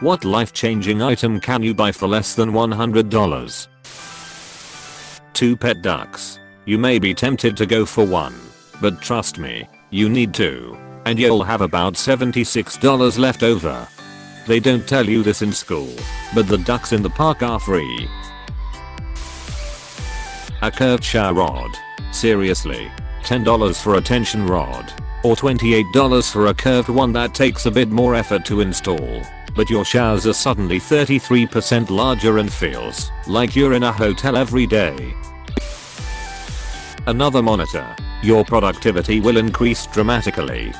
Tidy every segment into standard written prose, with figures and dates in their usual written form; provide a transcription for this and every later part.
What life-changing item can you buy for less than $100? 2 pet ducks. You may be tempted to go for one, but trust me, you need 2, and you'll have about $76 left over. They don't tell you this in school, but the ducks in the park are free. A curved shower rod. Seriously, $10 for a tension rod, or $28 for a curved one that takes a bit more effort to install, but your showers are suddenly 33% larger and feels like you're in a hotel every day. Another monitor. Your productivity will increase dramatically.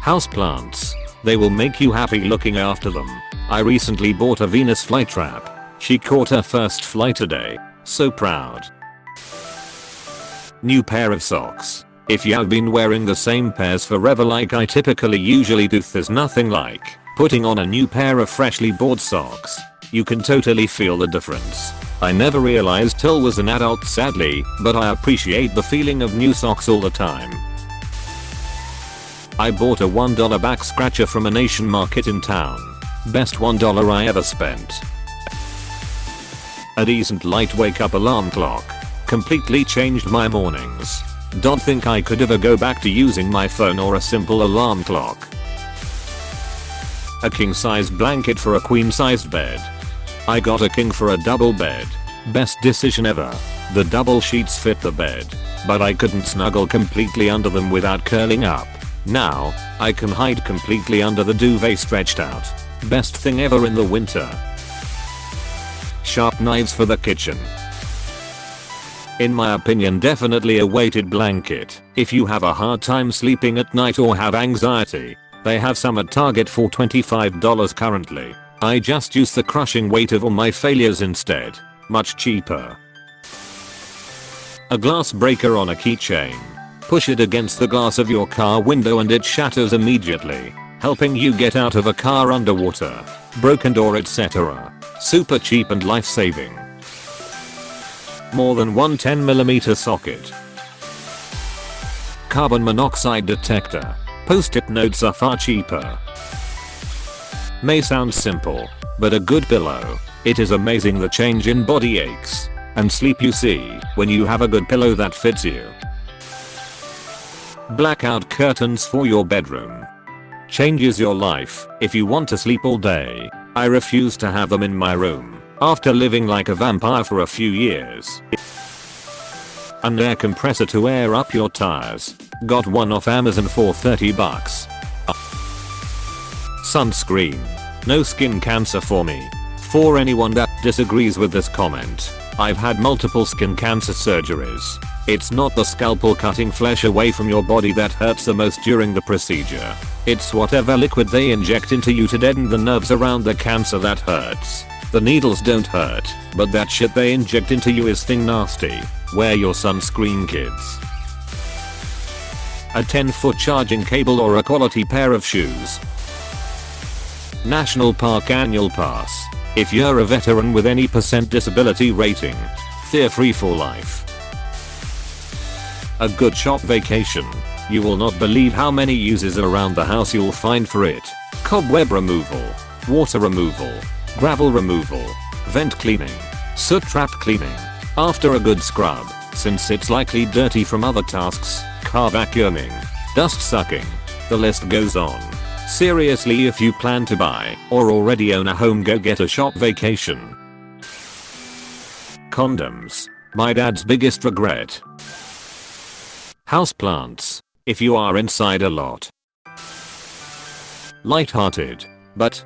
Houseplants. They will make you happy looking after them. I recently bought a Venus flytrap. She caught her first fly today. So proud. New pair of socks. If you have been wearing the same pairs forever like I typically usually do, there's nothing like putting on a new pair of freshly bought socks. You can totally feel the difference. I never realized till was an adult sadly, but I appreciate the feeling of new socks all the time. I bought a $1 back scratcher from an Asian market in town. Best $1 I ever spent. A decent light wake up alarm clock. Completely changed my mornings. Don't think I could ever go back to using my phone or a simple alarm clock. A king size blanket for a queen sized bed. I got a king for a double bed. Best decision ever. The double sheets fit the bed, but I couldn't snuggle completely under them without curling up. Now, I can hide completely under the duvet stretched out. Best thing ever in the winter. Sharp knives for the kitchen. In my opinion, definitely a weighted blanket. If you have a hard time sleeping at night or have anxiety, they have some at Target for $25 currently. I just use the crushing weight of all my failures instead. Much cheaper. A glass breaker on a keychain. Push it against the glass of your car window and it shatters immediately, helping you get out of a car underwater, broken door, etc. Super cheap and life-saving. More than one 10mm socket. Carbon monoxide detector. Post-it notes are far cheaper. May sound simple, but a good pillow. It is amazing the change in body aches and sleep you see when you have a good pillow that fits you. Blackout curtains for your bedroom. Changes your life if you want to sleep all day. I refuse to have them in my room after living like a vampire for a few years. An air compressor to air up your tires. Got one off Amazon for $30. Sunscreen. No skin cancer for me. For anyone that disagrees with this comment, I've had multiple skin cancer surgeries. It's not the scalpel cutting flesh away from your body that hurts the most during the procedure. It's whatever liquid they inject into you to deaden the nerves around the cancer that hurts. The needles don't hurt, but that shit they inject into you is thing nasty. Wear your sunscreen, kids. A 10-foot charging cable or a quality pair of shoes. National Park Annual Pass. If you're a veteran with any % disability rating, they're free for life. A good shop vacation. You will not believe how many uses around the house you'll find for it. Cobweb removal, water removal, gravel removal, vent cleaning, soot trap cleaning. After a good scrub, since it's likely dirty from other tasks, car vacuuming, dust sucking. The list goes on. Seriously, if you plan to buy or already own a home, go get a shop vacation. Condoms. My dad's biggest regret. Houseplants. If you are inside a lot. Light-hearted, but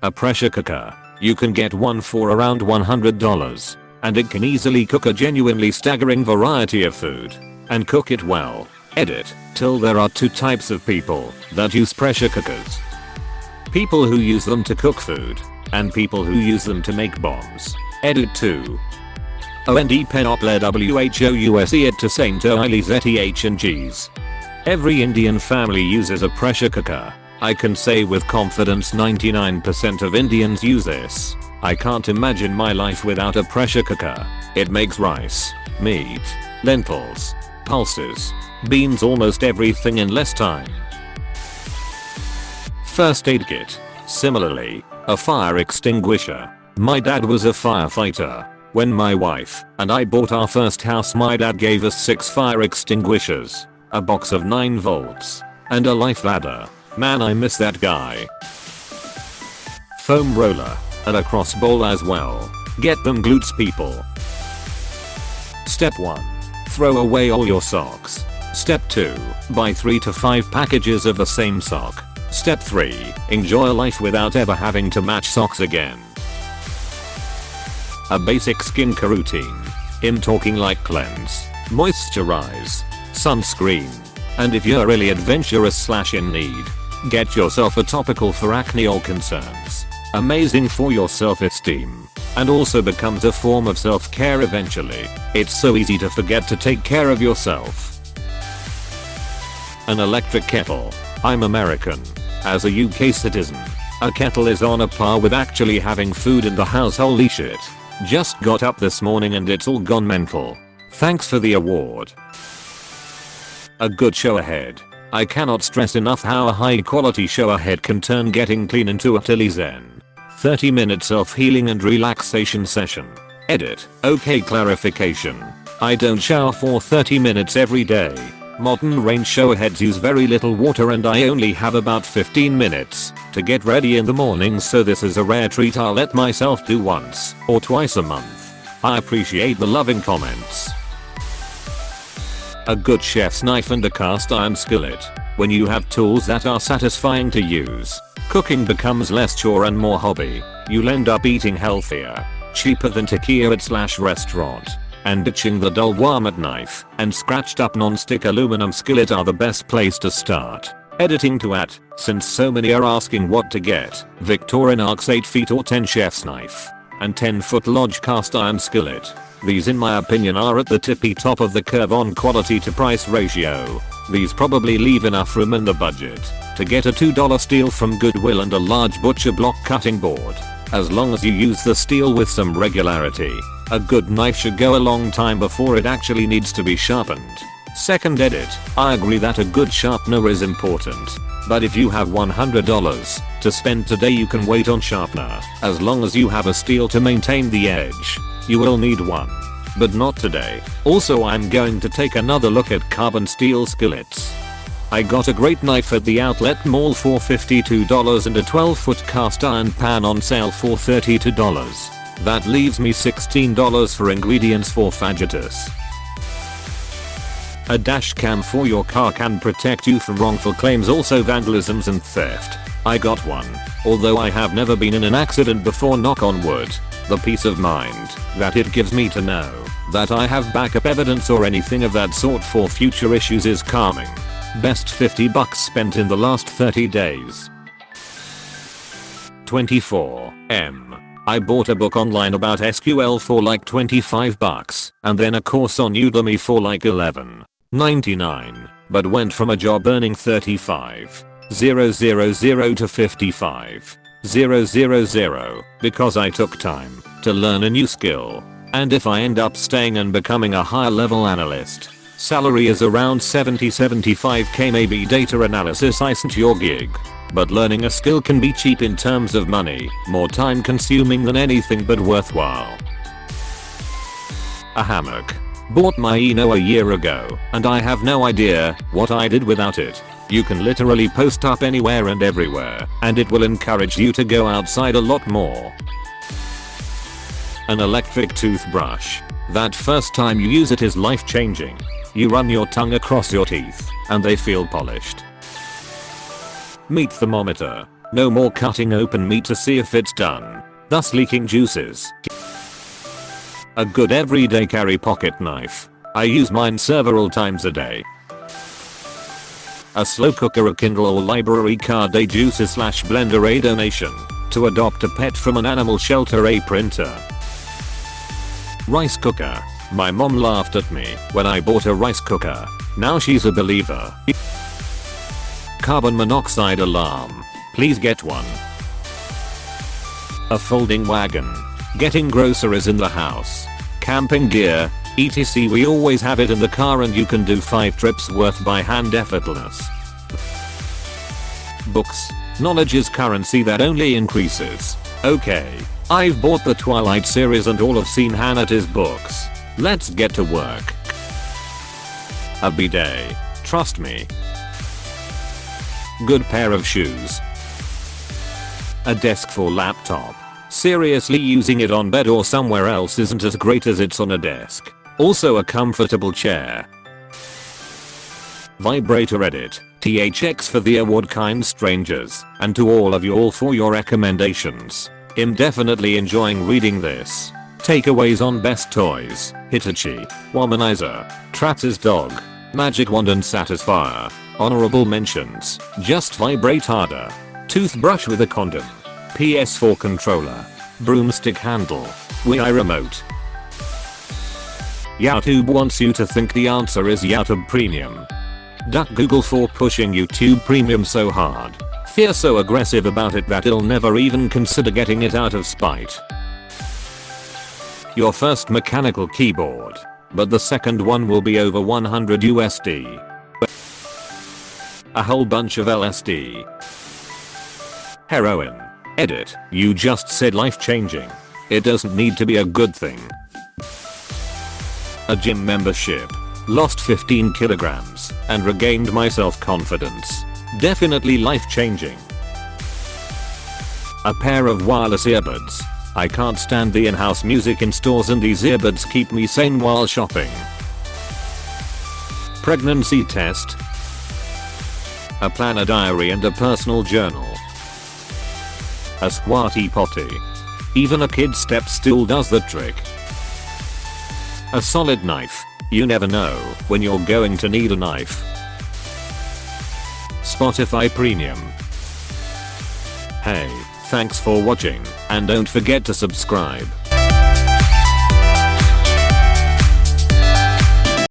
a pressure cooker. You can get one for around $100, and it can easily cook a genuinely staggering variety of food and cook it well. Edit. Till there are two types of people that use pressure cookers. People who use them to cook food, and people who use them to make bombs. Edit 2. OND penopler WHOUSE it to Saint Oili ZETH and Gs. Every Indian family uses a pressure cooker. I can say with confidence 99% of Indians use this. I can't imagine my life without a pressure cooker. It makes rice, meat, lentils, pulses, beans, almost everything in less time. First aid kit. Similarly, a fire extinguisher. My dad was a firefighter. When my wife and I bought our first house, my dad gave us 6 fire extinguishers, a box of 9 volts, and a life ladder. Man, I miss that guy. Foam roller and a cross bowl as well. Get them glutes, people. Step 1. Throw away all your socks. Step 2. Buy 3 to 5 packages of the same sock. Step 3. Enjoy life without ever having to match socks again. A basic skincare routine. I'm talking like cleanse, moisturize, sunscreen, and if you're really adventurous / in need, get yourself a topical for acne or concerns. Amazing for your self-esteem, and also becomes a form of self-care eventually. It's so easy to forget to take care of yourself. An electric kettle. I'm American. As a UK citizen, a kettle is on a par with actually having food in the house. Holy shit. Just got up this morning and it's all gone mental. Thanks for the award. A good shower head. I cannot stress enough how a high quality shower head can turn getting clean into a tilly zen. 30-minute self-healing and relaxation session. Edit. Okay, clarification. I don't shower for 30 minutes every day. Modern range shower heads use very little water and I only have about 15 minutes to get ready in the morning, so this is a rare treat I'll let myself do once or twice a month. I appreciate the loving comments. A good chef's knife and a cast iron skillet. When you have tools that are satisfying to use, cooking becomes less chore and more hobby. You'll end up eating healthier, cheaper than takeout / restaurant. And ditching the dull Walmart knife and scratched up non-stick aluminum skillet are the best place to start. Editing to add, since so many are asking what to get, Victorinox 8 feet or 10 chef's knife and 10-foot lodge cast iron skillet. These in my opinion are at the tippy top of the curve on quality to price ratio. These probably leave enough room in the budget to get a $2 steel from Goodwill and a large butcher block cutting board. As long as you use the steel with some regularity, a good knife should go a long time before it actually needs to be sharpened. Second edit. I agree that a good sharpener is important, but if you have $100 to spend today, you can wait on sharpener. As long as you have a steel to maintain the edge, you will need one, but not today. Also, I'm going to take another look at carbon steel skillets. I got a great knife at the outlet mall for $52 and a 12-foot cast iron pan on sale for $32. That leaves me $16 for ingredients for fajitas. A dash cam for your car can protect you from wrongful claims, also vandalisms and theft. I got one, although I have never been in an accident before, knock on wood. The peace of mind that it gives me to know that I have backup evidence or anything of that sort for future issues is calming. Best $50 spent in the last 30 days. 24M. I bought a book online about SQL for like $25 and then a course on Udemy for like $11.99, but went from a job earning $35,000 to $55,000 because I took time to learn a new skill. And if I end up staying and becoming a higher level analyst, salary is around 70-75k. Maybe data analysis isn't your gig, but learning a skill can be cheap in terms of money, more time consuming than anything, but worthwhile. A hammock. Bought my Eno a year ago and I have no idea what I did without it. You can literally post up anywhere and everywhere and it will encourage you to go outside a lot more. An electric toothbrush. That first time you use it is life changing. You run your tongue across your teeth and they feel polished. Meat thermometer. No more cutting open meat to see if it's done, thus leaking juices. A good everyday carry pocket knife. I use mine several times a day. A slow cooker, a Kindle or library card, a juicer / blender, a donation to adopt a pet from an animal shelter, a printer. Rice cooker. My mom laughed at me when I bought a rice cooker. Now she's a believer. Carbon monoxide alarm. Please get one. A folding wagon. Getting groceries in the house. Camping gear, etc. We always have it in the car and you can do 5 trips worth by hand effortless. Books. Knowledge is currency that only increases. Okay, I've bought the Twilight series and all of Seen Hannity's books. Let's get to work. A bidet. Trust me. Good pair of shoes. A desk for laptop. Seriously, using it on bed or somewhere else isn't as great as it's on a desk. Also a comfortable chair. Vibrator edit. THX for the award kind strangers, and to all of you all for your recommendations. I'm definitely enjoying reading this. Takeaways on best toys: Hitachi, Womanizer, Tratz's dog, Magic Wand and Satisfier. Honorable mentions: Just Vibrate Harder, Toothbrush with a Condom, PS4 controller, Broomstick handle, Wii remote. YouTube wants you to think the answer is YouTube Premium. Duck Google for pushing YouTube Premium so hard. Fear so aggressive about it that it'll never even consider getting it out of spite. Your first mechanical keyboard, but the second one will be over 100 USD. A whole bunch of LSD. Heroin. Edit. You just said life changing. It doesn't need to be a good thing. A gym membership. Lost 15 kilograms and regained my self-confidence. Definitely life-changing. A pair of wireless earbuds. I can't stand the in-house music in stores and these earbuds keep me sane while shopping. Pregnancy test. A planner diary and a personal journal. A squatty potty. Even a kid's step stool does the trick. A solid knife. You never know when you're going to need a knife. Spotify Premium. Hey, thanks for watching, and don't forget to subscribe.